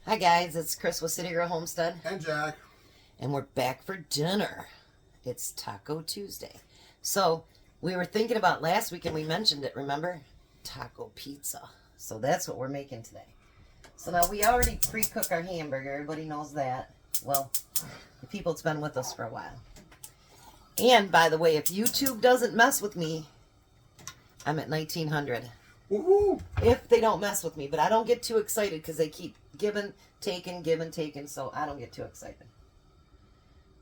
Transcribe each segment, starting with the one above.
Hi guys, it's Chris with Citygirlhomestead. And Jack. And we're back for dinner. It's Taco Tuesday. So, we were thinking about last week and we mentioned it, remember? Taco pizza. So that's what we're making today. So now we already pre-cook our hamburger. Everybody knows that. Well, the people that's been with us for a while. And by the way, if YouTube doesn't mess with me, I'm at 1900. Woohoo! If they don't mess with me, but I don't get too excited because they keep giving, taking, so I don't get too excited.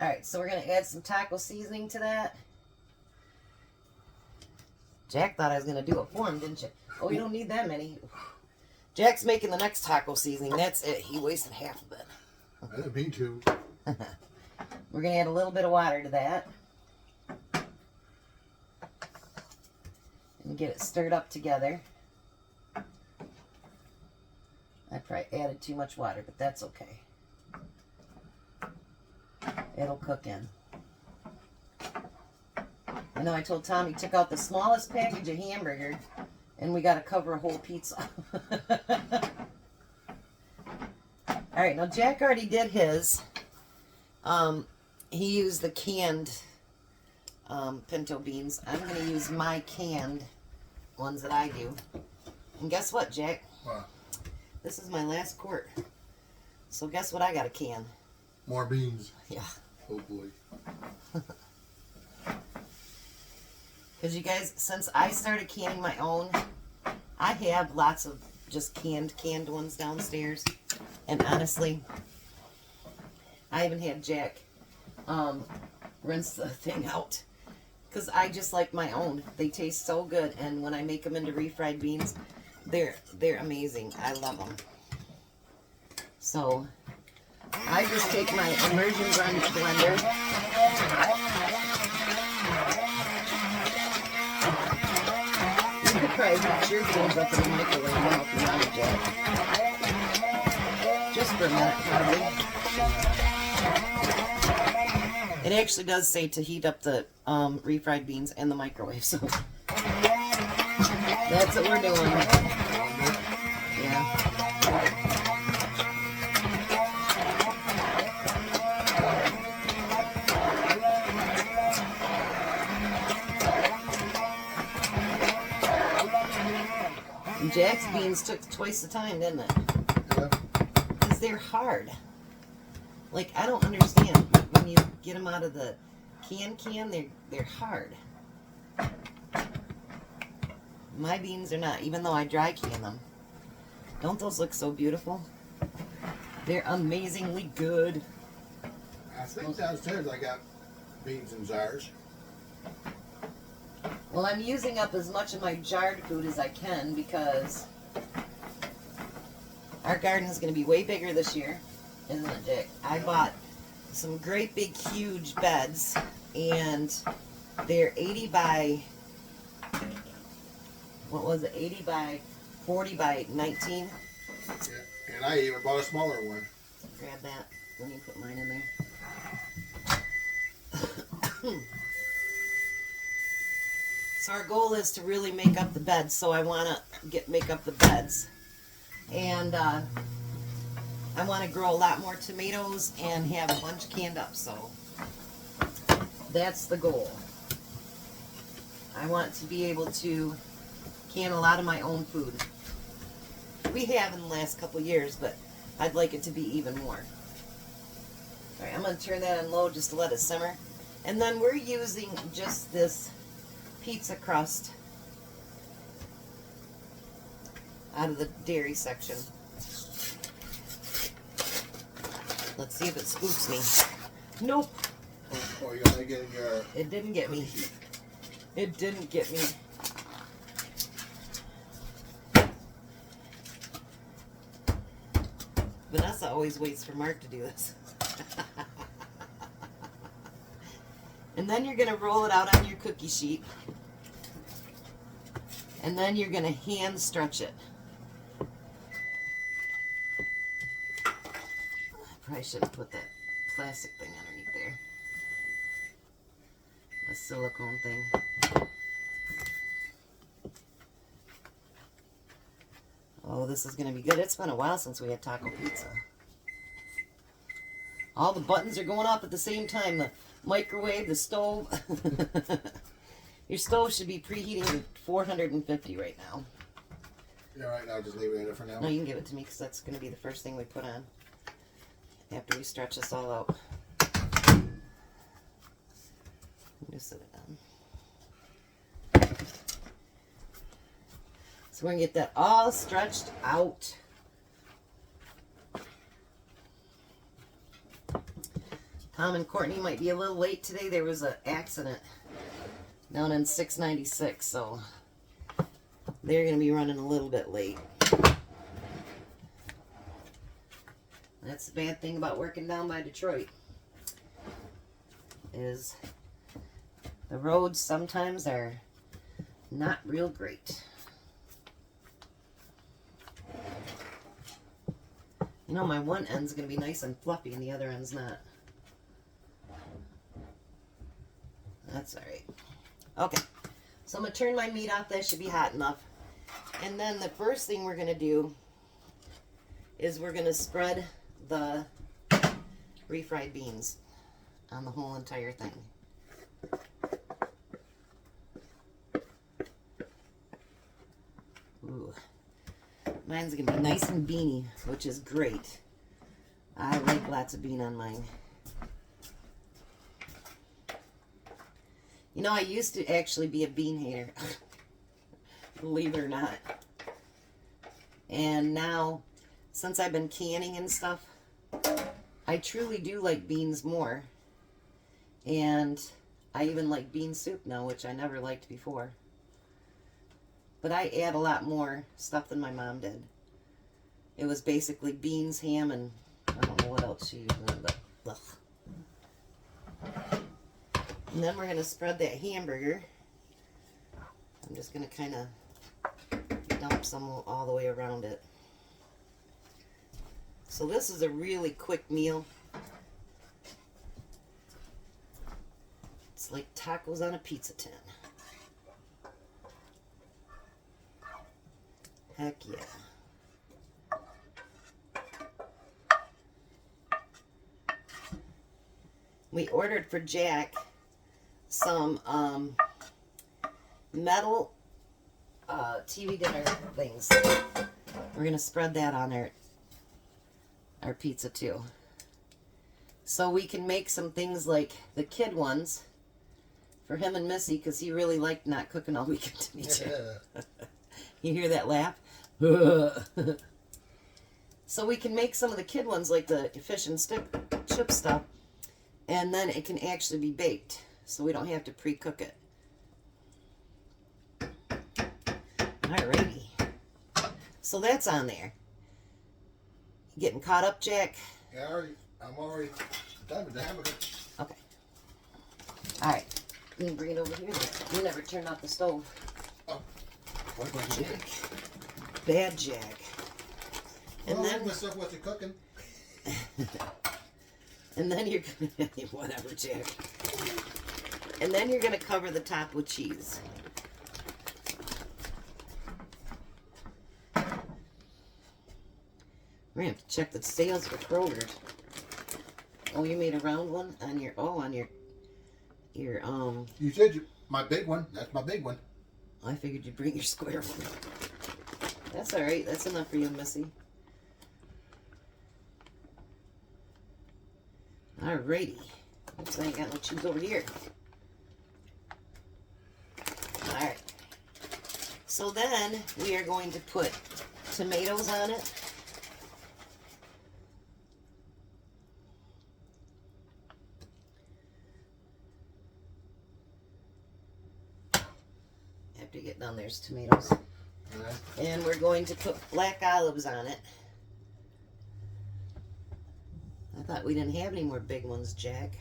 Alright, so we're going to add some taco seasoning to that. Jack thought I was going to do it for him, didn't you? Oh, you don't need that many. Jack's making the next taco seasoning. That's it. He wasted half of it. I didn't mean to. We're going to add a little bit of water to that. And get it stirred up together. I probably added too much water, but that's okay. It'll cook in. I know I told Tom he took out the smallest package of hamburger, and we got to cover a whole pizza. Alright, now Jack already did his. He used the canned pinto beans. I'm going to use my canned ones that I do. And guess what, Jack? What? This is my last quart. So guess what I got to can? More beans. Yeah. Hopefully. Because you guys, since I started canning my own, I have lots of just canned ones downstairs. And honestly, I even had Jack rinse the thing out. Because I just like my own. They taste so good. And when I make them into refried beans, they're amazing. I love them. So, I just take my immersion blender. You could probably heat your beans up in the microwave now if you wanted, Jack. Just for a minute, probably. It actually does say to heat up the refried beans in the microwave, so that's what we're doing. Yeah. And Jack's beans took twice the time, didn't it? Yeah. Because they're hard. Like, I don't understand. When you get them out of the can, they're hard. My beans are not, even though I dry can them. Don't those look so beautiful? They're amazingly good. I think downstairs I got beans in jars. Well, I'm using up as much of my jarred food as I can because our garden is going to be way bigger this year, isn't it, Dick? I bought some great big huge beds, and they're 80 by, what was it, 80 by 40 by 19. Yeah. And I even bought a smaller one. Grab that. Let me put mine in there. So our goal is to really make up the beds. So I want to make up the beds, and I want to grow a lot more tomatoes and have a bunch canned up. So that's the goal. I want to be able to can a lot of my own food. We have in the last couple years, but I'd like it to be even more. Alright, I'm going to turn that on low just to let it simmer. And then we're using just this pizza crust out of the dairy section. Let's see if it spooks me. Nope. Oh, you're gonna get in your... It didn't get me. It didn't get me. Vanessa always waits for Mark to do this. And then you're going to roll it out on your cookie sheet. And then you're going to hand stretch it. I probably should have put that plastic thing underneath there. The silicone thing. Oh, this is going to be good. It's been a while since we had taco pizza. All the buttons are going off at the same time. The microwave, the stove. Your stove should be preheating at 450 right now. Yeah, right now, just leave it in there for now. No, you can give it to me because that's going to be the first thing we put on after we stretch this all out. Just set it down. So we're going to get that all stretched out. Tom and Courtney might be a little late today. There was an accident down in 696, so they're going to be running a little bit late. That's the bad thing about working down by Detroit, is the roads sometimes are not real great. You know, my one end's going to be nice and fluffy and the other end's not. That's alright. Okay, so I'm going to turn my meat off. That should be hot enough. And then the first thing we're going to do is we're going to spread the refried beans on the whole entire thing. Ooh. Mine's going to be nice and beany, which is great. I like lots of bean on mine. You know, I used to actually be a bean hater. Believe it or not. And now, since I've been canning and stuff, I truly do like beans more. And I even like bean soup now, which I never liked before. But I add a lot more stuff than my mom did. It was basically beans, ham, and I don't know what else she used, but ugh. And then we're going to spread that hamburger. I'm just going to kind of dump some all the way around it. So this is a really quick meal. It's like tacos on a pizza tin. Heck yeah. We ordered for Jack some metal TV dinner things. We're going to spread that on our pizza too. So we can make some things like the kid ones for him and Missy, because he really liked not cooking all weekend to me too. You hear that laugh? So we can make some of the kid ones like the fish and chip stuff, and then it can actually be baked, so we don't have to pre-cook it. Alrighty. So that's on there. Getting caught up, Jack? Yeah, I'm already done with the hamburger. Okay. Alright. Let me bring it over here. You never turned off the stove. Oh. What about Jack. Bad Jack. And well, then myself what you're cooking. and then you're gonna whatever, Jack. And then you're gonna cover the top with cheese. We're gonna have to check the sales for Kroger. Oh, you made a round one on your You said my big one. That's my big one. I figured you'd bring your square one. That's alright. That's enough for you, Missy. Alrighty. Looks like I ain't got no cheese over here. Alright. So then we are going to put tomatoes on it. After you get down, there's tomatoes. Right. And we're going to put black olives on it. I thought we didn't have any more big ones, Jack.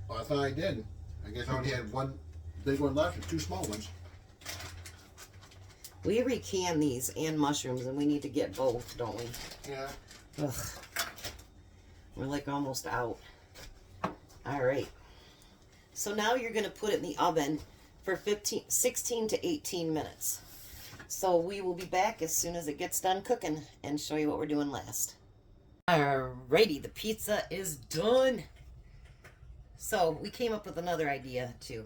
Well, I thought I did. I guess I only had one big one left and two small ones. We recan these and mushrooms, and we need to get both, don't we? Yeah. Ugh. We're like almost out. Alright. So now you're going to put it in the oven for 16 to 18 minutes. So we will be back as soon as it gets done cooking and show you what we're doing last. Alrighty, the pizza is done. So we came up with another idea too.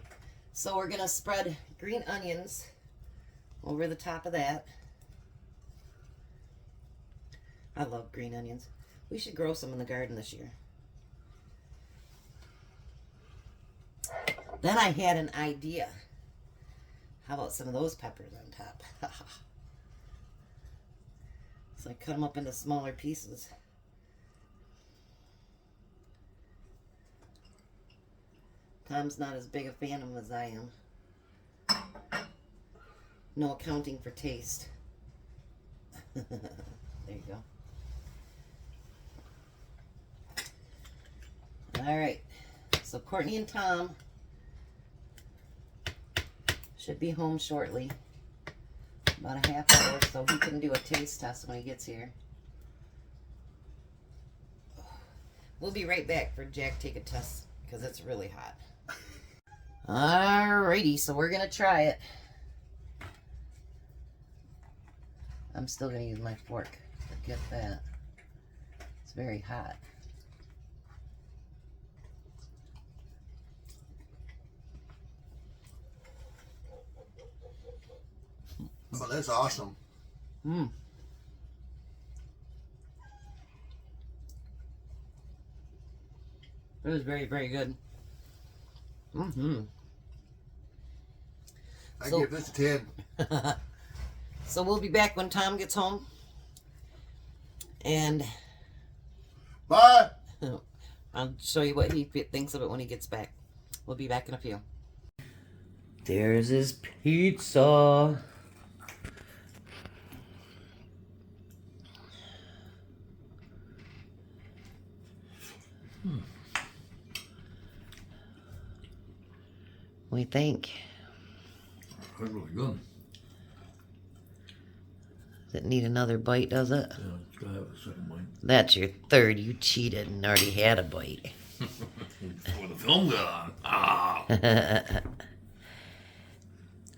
So we're gonna spread green onions over the top of that. I love green onions. We should grow some in the garden this year. Then I had an idea. How about some of those peppers on top? So I cut them up into smaller pieces. Tom's not as big a fan of them as I am. No accounting for taste. There you go. Alright, so Courtney and Tom should be home shortly. About a half hour, so he can do a taste test when he gets here. We'll be right back for Jack to take a test because it's really hot. Alrighty, so we're gonna try it. I'm still gonna use my fork to get that. It's very hot. Oh, that's awesome. Mmm. It was very, very good. Mm-hmm. I give this a 10. So we'll be back when Tom gets home. And Bye. I'll show you what he thinks of it when he gets back. We'll be back in a few. There's his pizza. What do you think? That's really good. Does it need another bite, does it? Yeah, it's gotta have a second bite. That's your third. You cheated and already had a bite. Before the film got on. Ah.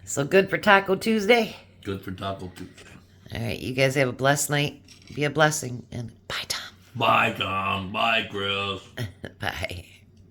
So good for Taco Tuesday? Good for Taco Tuesday. All right, you guys have a blessed night. Be a blessing. And bye, Tom. Bye, Tom. Bye, Chris. Bye.